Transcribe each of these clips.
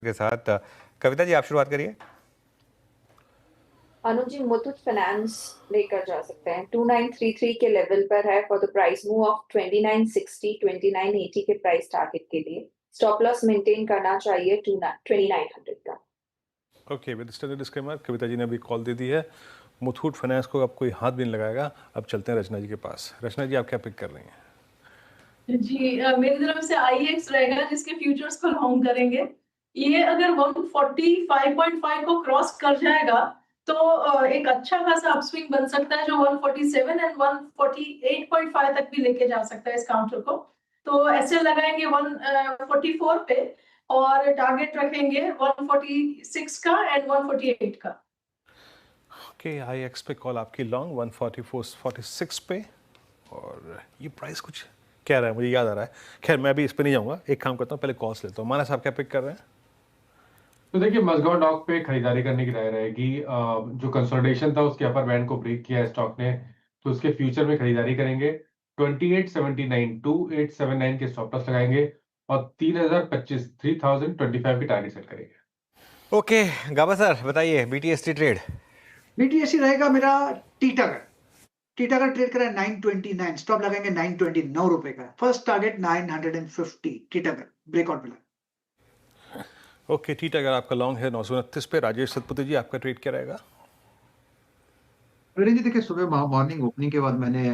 के साथ। कविता जी, आप शुरुआत करिए। अनुज जी, मुथूट फाइनेंस लेकर जा सकते हैं। 2933 के लेवल पर है for the price move of 2960 2980 के प्राइस टारगेट के लिए। स्टॉप लॉस मेंटेन करना चाहिए 2900 का। Okay, with standard disclaimer, Kavita ji ने अभी कॉल दे दी है। मुथूट फाइनेंस को अब कोई हाथ भी नहीं लगाएगा। अब चलते हैं रचना जी के पास। रचना जी, आप क्या पिक कर रही हैं? जी मेरी तरफ से IEX रहेगा जिसके फ्यूचर्स को लॉन्ग करेंगे। ये अगर 145.5 को क्रॉस कर जाएगा तो एक अच्छा खासा अपस्विंग बन सकता है जो 147 एंड 148.5 तक भी लेके जा सकता है इस काउंटर को। तो ऐसे लगाएंगे 144 पे और टारगेट रखेंगे 146 का एंड 148 का। ओके, IEX पे कॉल आपकी लॉन्ग 144.46 पे। और ये प्राइस कुछ कह रहा है, मुझे याद आ रहा है। खैर, मैं अभी इस पे नहीं जाऊंगा। एक काम करता हूँ, पहले कॉल्स लेता हूँ। मानस, आप क्या पिक कर रहे हैं? तो देखिए, मज़गांव डॉक पे खरीदारी करने की राय रहेगी। जो कंसोलिडेशन था उसके अपर बैंड को ब्रेक किया है स्टॉक ने, तो उसके फ्यूचर में खरीदारी करेंगे। 2879 2879 के स्टॉप लॉस लगाएंगे और 3025 की टारगेट सेट करेंगे। ओके, गाबा सर बताइए, BTST ट्रेड। BTSC रहेगा मेरा टीटागढ़। टीटागढ़ ट्रेड करा 929, स्टॉप लगाएंगे 929 रुपए का। फर्स्ट टारगेट 950 टीटागढ़ ब्रेकआउट मिला। ओके, टीटा अगर आपका लॉन्ग है 929 पे। राजेश सतपति जी, आपका ट्रेड क्या रहेगा? जी देखिए, सुबह मॉर्निंग ओपनिंग के बाद मैंने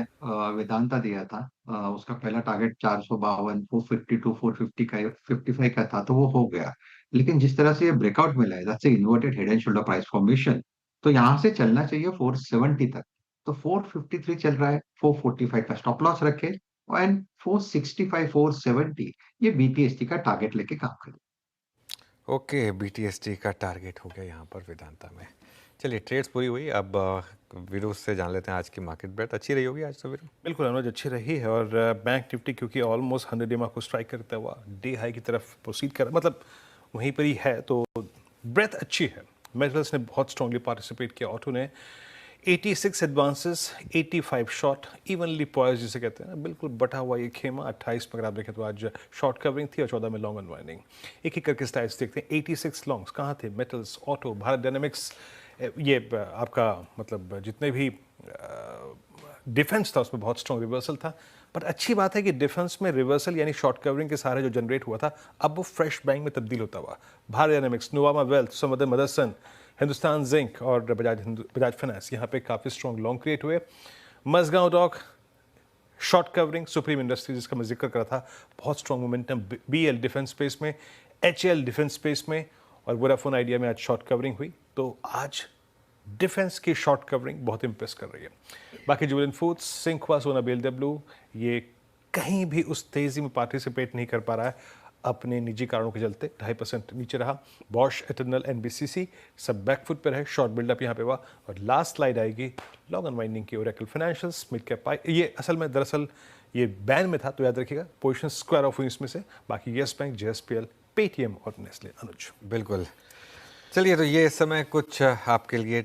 वेदांता दिया था। उसका पहला टारगेट 452 452 450 का 55 का था, तो वो हो गया। लेकिन जिस तरह से ये ब्रेकआउट मिला है, that's inverted head and shoulder price formation, तो यहाँ से चलना चाहिए 470 तक। तो 453 चल रहा है, 445 का स्टॉप लॉस रखे एंड 465 470 ये BTST का टारगेट लेके काम करें। ओके, BTST का टारगेट हो गया यहाँ पर वेदांता में। चलिए, ट्रेड्स पूरी हुई। अब वीरू से जान लेते हैं आज की मार्केट ब्रेथ। अच्छी रही होगी आज तो वीरू? बिल्कुल अनुज, अच्छी रही है। और बैंक निफ्टी क्योंकि ऑलमोस्ट 100 EMA को स्ट्राइक करता हुआ डे हाई की तरफ प्रोसीड कर, मतलब वहीं पर ही है, तो ब्रेथ अच्छी है। मेटल्स ने बहुत स्ट्रांगली पार्टिसिपेट किया। ऑटो ने 86 एडवांसेस, 85 शॉर्ट, इवनली पॉइज जिसे कहते हैं, बिल्कुल बटा हुआ ये खेमा। 28 में अगर आप देखें तो आज शॉर्ट कवरिंग थी और 14 में लॉन्ग अनवाइंडिंग। एक एक करके स्टाइल्स देखते हैं। 86 लॉन्ग्स कहाँ थे? Metals, auto, Bharat dynamics. ये आपका मतलब जितने भी डिफेंस था उसमें बहुत स्ट्रॉन्ग रिवर्सल था। बट अच्छी बात है कि डिफेंस में रिवर्सल यानी शॉर्ट कवरिंग के सहारे जो जनरेट हुआ था, अब वो फ्रेश बाइंग में तब्दील होता हुआ। भारत डायनेमिक्स, नुवामा वेल्थ, समदर मदरसन, हिंदुस्तान जिंक और बजाज फाइनेंस, यहाँ पे काफ़ी स्ट्रॉन्ग लॉन्ग क्रिएट हुए। Mazagon dock short covering, Supreme Industries जिसका मैं जिक्र कर रहा था, बहुत strong momentum. BL defence space में, HL डिफेंस स्पेस में और वोडाफोन आइडिया में आज शॉर्ट कवरिंग हुई। तो आज डिफेंस की शॉर्ट कवरिंग बहुत इंप्रेस कर रही है। बाकी जुबिलेंट फूड्स, सिंखवा, सोना BLW ये कहीं भी उस तेज़ी में पार्टिसिपेट नहीं कर पा रहा है अपने निजी कारणों के चलते। 2.5% नीचे रहा। बॉश, एटर्नल, NBCC सब बैकफुट पर है। शॉर्ट बिल्डअप यहाँ पे हुआ। और लास्ट स्लाइड आएगी लॉन्ग अनवाइंडिंग की। ओरेकल फाइनेंशियल्स, मिड कैप पाई, ये असल में दरअसल ये बैन में था, तो याद रखिएगा पोजिशन स्क्वायर ऑफ हुई इसमें से। बाकी येस बैंक, JSPL, पेटीएम और नेस्ले। अनुज बिल्कुल। चलिए, तो ये इस समय कुछ आपके लिए